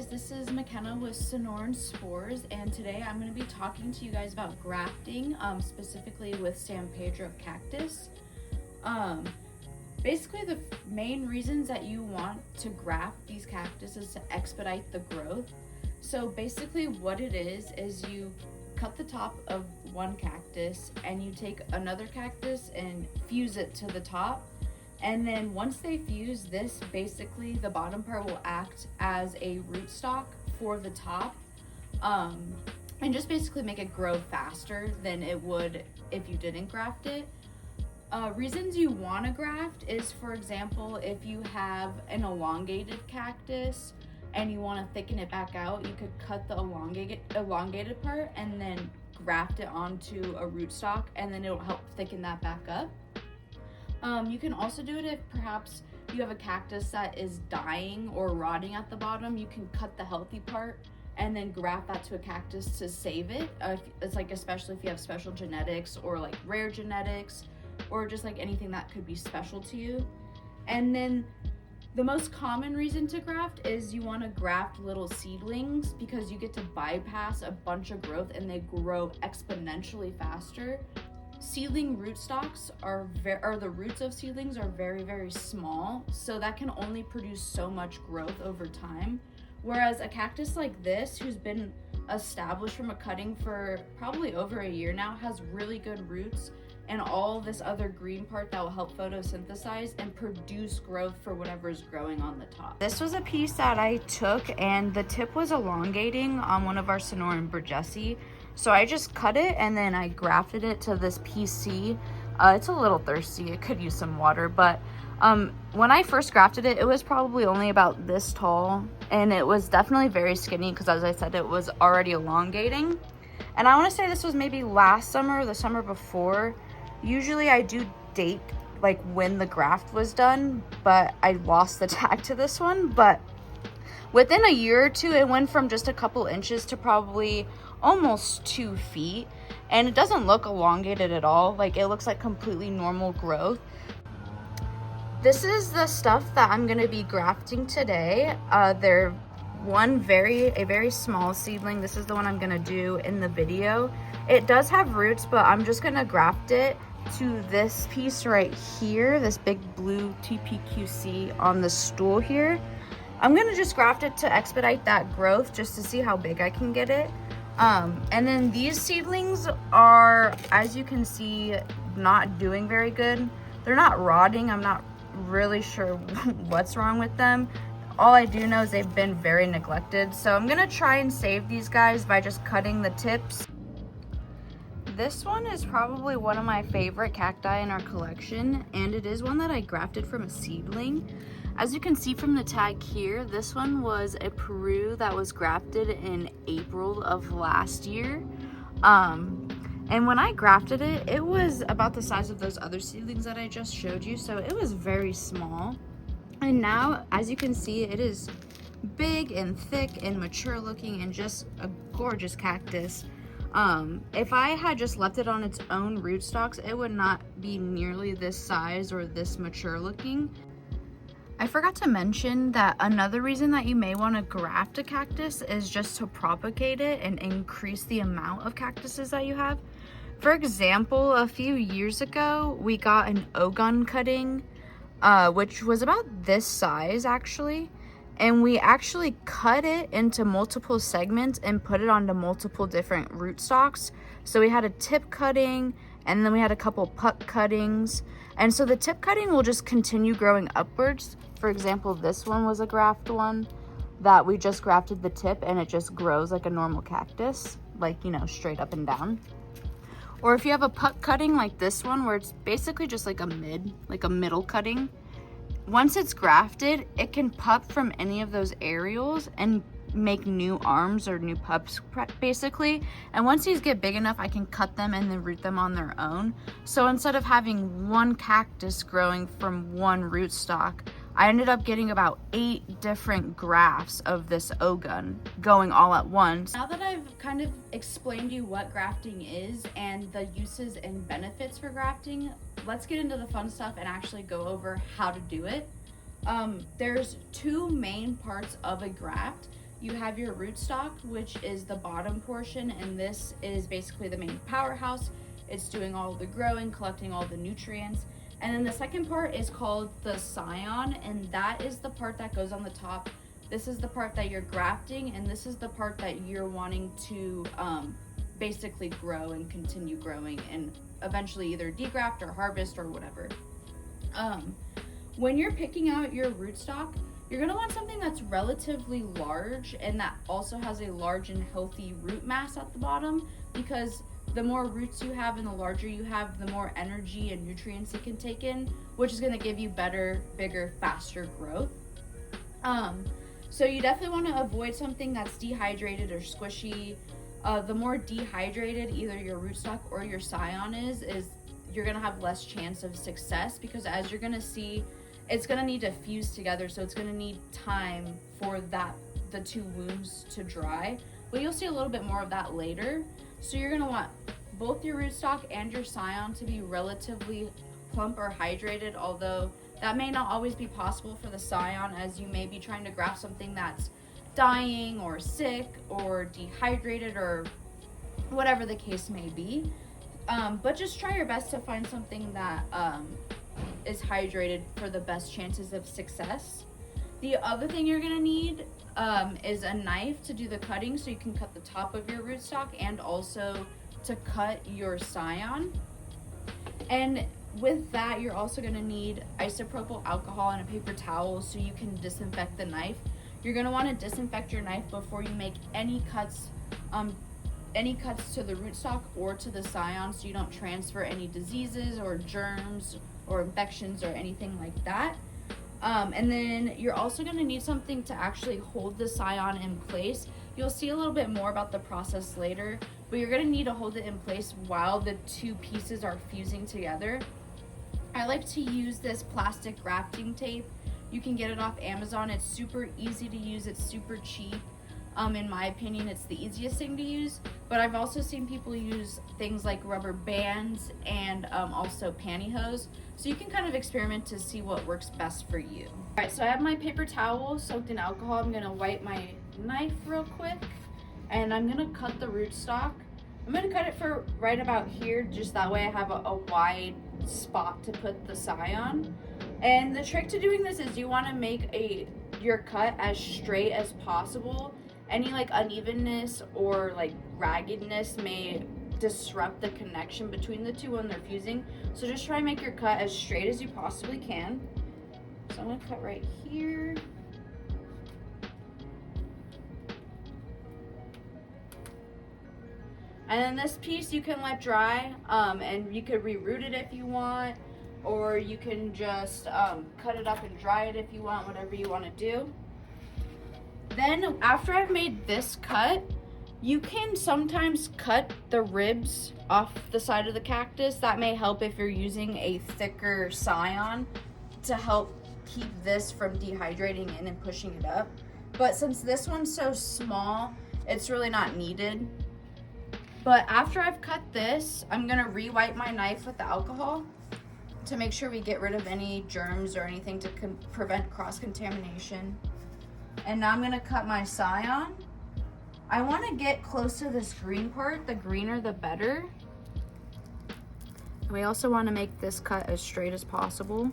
guys, this is McKenna with Sonoran Spores, and today I'm going to be talking to you guys about grafting, specifically with San Pedro Cactus. Basically the main reasons that you want to graft these cactus is to expedite the growth. So basically what it is you cut the top of one cactus and you take another cactus and fuse it to the top. And then once they fuse this, basically the bottom part will act as a rootstock for the top, and just basically make it grow faster than it would if you didn't graft it. Reasons you want to graft is, for example, if you have an elongated cactus and you want to thicken it back out, you could cut the elongated part and then graft it onto a rootstock, and then it'll help thicken that back up. You can also do it if perhaps you have a cactus that is dying or rotting at the bottom. You can cut the healthy part and then graft that to a cactus to save it. It's like, especially if you have special genetics or like rare genetics or just like anything that could be special to you. And then the most common reason to graft is you want to graft little seedlings because you get to bypass a bunch of growth and they grow exponentially faster. Seedling rootstocks the roots of seedlings are very, very small, so that can only produce so much growth over time. Whereas a cactus like this, who's been established from a cutting for probably over a year now, has really good roots and all this other green part that will help photosynthesize and produce growth for whatever is growing on the top. This was a piece that I took and the tip was elongating on one of our Sonoran Burgess. So I just cut it and then I grafted it to this PC. It's a little thirsty, it could use some water, but when I first grafted it, it was probably only about this tall, and it was definitely very skinny because, as I said, it was already elongating. And I want to say this was maybe last summer or the summer before. Usually I do date like when the graft was done, but I lost the tag to this one. But within a year or two, it went from just a couple inches to probably almost 2 feet, and it doesn't look elongated at all. Like, it looks like completely normal growth. This is the stuff that I'm going to be grafting today. They're a very small seedling. This is the one I'm going to do in the video. It does have roots, but I'm just going to graft it to this piece right here, this big blue TPQC on the stool here. I'm going to just graft it to expedite that growth just to see how big I can get it. And then these seedlings are, as you can see, not doing very good. They're not rotting. I'm not really sure what's wrong with them. All I do know is they've been very neglected. So I'm gonna try and save these guys by just cutting the tips. This one is probably one of my favorite cacti in our collection, and it is one that I grafted from a seedling. As you can see from the tag here, this one was a Peru that was grafted in April of last year. And when I grafted it, it was about the size of those other seedlings that I just showed you, so it was very small. And now, as you can see, it is big and thick and mature looking and just a gorgeous cactus. If I had just left it on its own rootstocks, it would not be nearly this size or this mature looking. I forgot to mention that another reason that you may want to graft a cactus is just to propagate it and increase the amount of cactuses that you have. For example, a few years ago, we got an Ogun cutting, which was about this size actually. And we actually cut it into multiple segments and put it onto multiple different rootstocks. So we had a tip cutting, and then we had a couple puck cuttings. And so the tip cutting will just continue growing upwards. For example, this one was a graft one that we just grafted the tip and it just grows like a normal cactus, like, you know, straight up and down. Or if you have a puck cutting like this one, where it's basically just like a middle cutting, once it's grafted, it can pup from any of those aerials and make new arms or new pups basically. And once these get big enough, I can cut them and then root them on their own. So instead of having one cactus growing from one rootstock, I ended up getting about 8 different grafts of this Ogun going all at once. Now that I've kind of explained to you what grafting is and the uses and benefits for grafting, let's get into the fun stuff and actually go over how to do it. There's 2 main parts of a graft. you have your rootstock, which is the bottom portion, and this is basically the main powerhouse. It's doing all the growing, collecting all the nutrients. And then the second part is called the scion, and that is the part that goes on the top. This is the part that you're grafting, and this is the part that you're wanting to basically grow and continue growing and eventually either degraft or harvest or whatever. When you're picking out your rootstock, you're gonna want something that's relatively large and that also has a large and healthy root mass at the bottom, because the more roots you have and the larger you have, the more energy and nutrients it can take in, which is gonna give you better, bigger, faster growth. So you definitely want to avoid something that's dehydrated or squishy. The more dehydrated either your rootstock or your scion is you're gonna have less chance of success, because as you're gonna see, it's gonna need to fuse together, so it's gonna need time for the two wounds to dry. But you'll see a little bit more of that later. So you're gonna want both your rootstock and your scion to be relatively plump or hydrated, although that may not always be possible for the scion, as you may be trying to graft something that's dying or sick or dehydrated or whatever the case may be. But just try your best to find something that is hydrated for the best chances of success. The other thing you're gonna need is a knife to do the cutting, so you can cut the top of your rootstock and also to cut your scion. And with that, you're also gonna need isopropyl alcohol and a paper towel so you can disinfect the knife. You're gonna wanna disinfect your knife before you make any cuts to the rootstock or to the scion, so you don't transfer any diseases or germs or infections or anything like that. And then you're also gonna need something to actually hold the scion in place. You'll see a little bit more about the process later, but you're gonna need to hold it in place while the two pieces are fusing together. I like to use this plastic grafting tape. You can get it off Amazon. It's super easy to use. It's super cheap. In my opinion, it's the easiest thing to use, but I've also seen people use things like rubber bands and also pantyhose. So you can kind of experiment to see what works best for you. All right, so I have my paper towel soaked in alcohol. I'm gonna wipe my knife real quick, and I'm gonna cut the rootstock. I'm gonna cut it for right about here, just that way I have a wide spot to put the scion. And the trick to doing this is you wanna make your cut as straight as possible. Any like unevenness or like raggedness may disrupt the connection between the two when they're fusing. So just try and make your cut as straight as you possibly can. So I'm gonna cut right here. And then this piece you can let dry, and you could reroot it if you want, or you can just cut it up and dry it if you want, whatever you want to do. Then after I've made this cut, you can sometimes cut the ribs off the side of the cactus. That may help if you're using a thicker scion to help keep this from dehydrating in and pushing it up. But since this one's so small, it's really not needed. But after I've cut this, I'm gonna re-wipe my knife with the alcohol to make sure we get rid of any germs or anything to prevent cross-contamination. And now I'm gonna cut my scion. I wanna get close to this green part. The greener the better. We also wanna make this cut as straight as possible.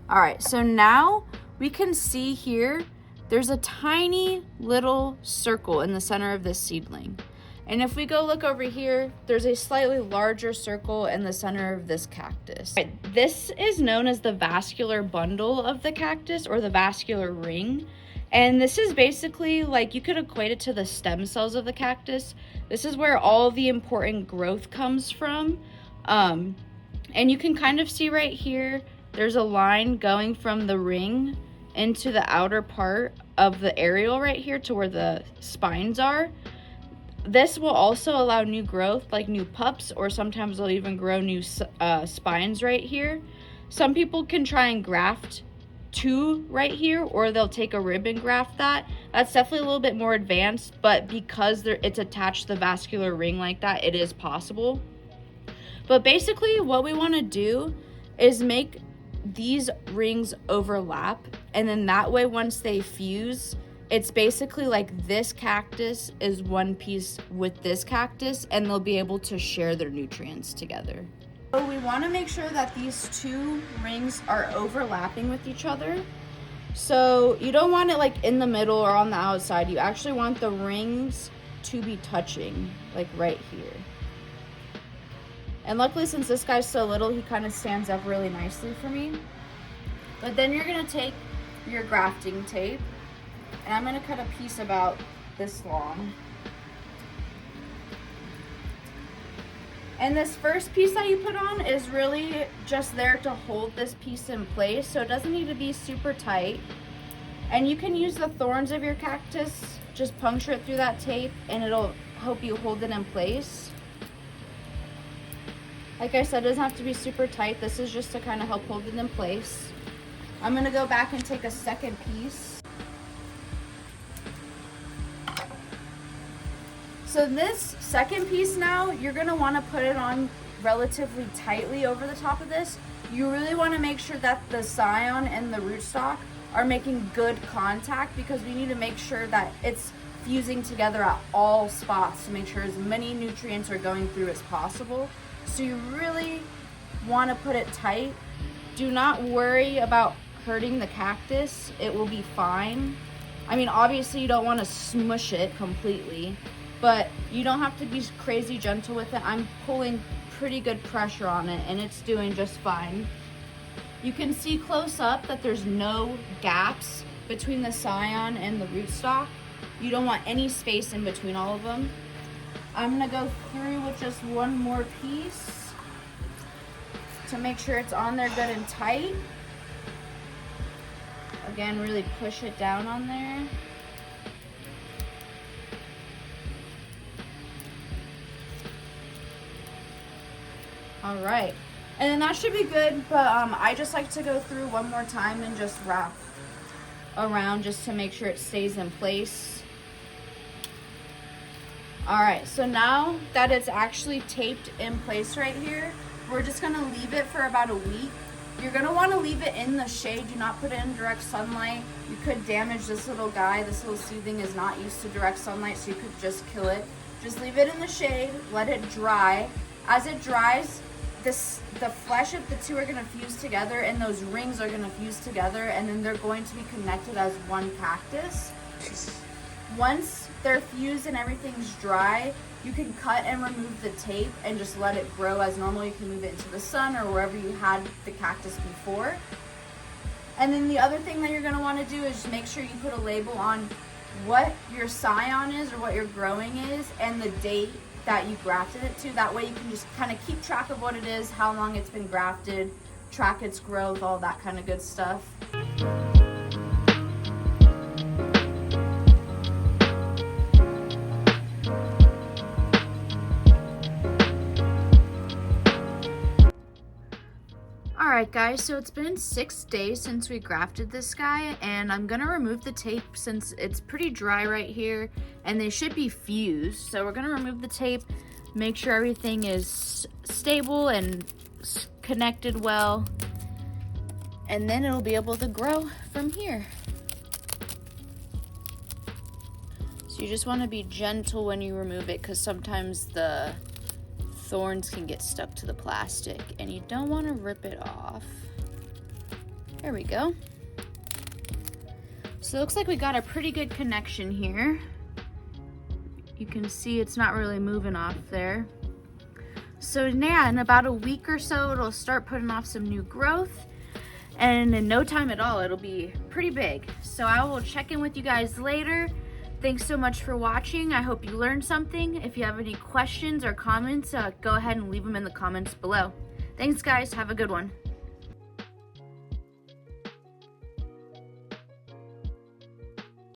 All right, so now we can see here, there's a tiny little circle in the center of this seedling. And if we go look over here, there's a slightly larger circle in the center of this cactus. This is known as the vascular bundle of the cactus, or the vascular ring. And this is basically, like, you could equate it to the stem cells of the cactus. This is where all the important growth comes from. And you can kind of see right here, there's a line going from the ring into the outer part of the areola right here to where the spines are. This will also allow new growth, like new pups, or sometimes they'll even grow new spines right here. Some people can try and graft two right here, or they'll take a rib and graft that. That's definitely a little bit more advanced, but because it's attached to the vascular ring like that, it is possible. But basically what we want to do is make these rings overlap and then that way once they fuse, it's basically like this cactus is one piece with this cactus, and they'll be able to share their nutrients together. So we want to make sure that these two rings are overlapping with each other. So you don't want it like in the middle or on the outside. You actually want the rings to be touching, like right here. And luckily, since this guy's so little, he kind of stands up really nicely for me. But then you're gonna take your grafting tape, and I'm gonna cut a piece about this long. And this first piece that you put on is really just there to hold this piece in place, so it doesn't need to be super tight. And you can use the thorns of your cactus, just puncture it through that tape, and it'll help you hold it in place. Like I said, it doesn't have to be super tight. This is just to kind of help hold it in place. I'm gonna go back and take a second piece. So this second piece now, you're gonna wanna put it on relatively tightly over the top of this. You really wanna make sure that the scion and the rootstock are making good contact, because we need to make sure that it's fusing together at all spots to make sure as many nutrients are going through as possible. So you really want to put it tight. Do not worry about hurting the cactus. It will be fine. I mean, obviously you don't want to smush it completely, but you don't have to be crazy gentle with it. I'm pulling pretty good pressure on it, and it's doing just fine. You can see close up that there's no gaps between the scion and the rootstock. You don't want any space in between all of them. I'm gonna go through with just one more piece to make sure it's on there good and tight. Again, really push it down on there. All right, and then that should be good, but I just like to go through one more time and just wrap around just to make sure it stays in place. All right, so now that it's actually taped in place right here, we're just gonna leave it for about a week. You're gonna wanna leave it in the shade. Do not put it in direct sunlight. You could damage this little guy. This little seedling is not used to direct sunlight, so you could just kill it. Just leave it in the shade, let it dry. As it dries, the flesh of the two are gonna fuse together, and those rings are gonna fuse together, and then they're going to be connected as one cactus. Once they're fused and everything's dry, you can cut and remove the tape and just let it grow as normal. You can move it into the sun or wherever you had the cactus before. And then the other thing that you're gonna wanna do is just make sure you put a label on what your scion is or what your growing is and the date that you grafted it to. That way you can just kind of keep track of what it is, how long it's been grafted, track its growth, all that kind of good stuff. Alright guys, so it's been 6 days since we grafted this guy, and I'm gonna remove the tape since it's pretty dry right here and they should be fused. So we're gonna remove the tape, make sure everything is stable and connected well, and then it'll be able to grow from here. So you just want to be gentle when you remove it, because sometimes the thorns can get stuck to the plastic and you don't want to rip it off. There we go. So it looks like we got a pretty good connection here. You can see it's not really moving off there. So yeah, in about a week or so, it'll start putting off some new growth, and in no time at all, it'll be pretty big. So I will check in with you guys later. Thanks so much for watching. I hope you learned something. If you have any questions or comments, go ahead and leave them in the comments below. Thanks guys, have a good one.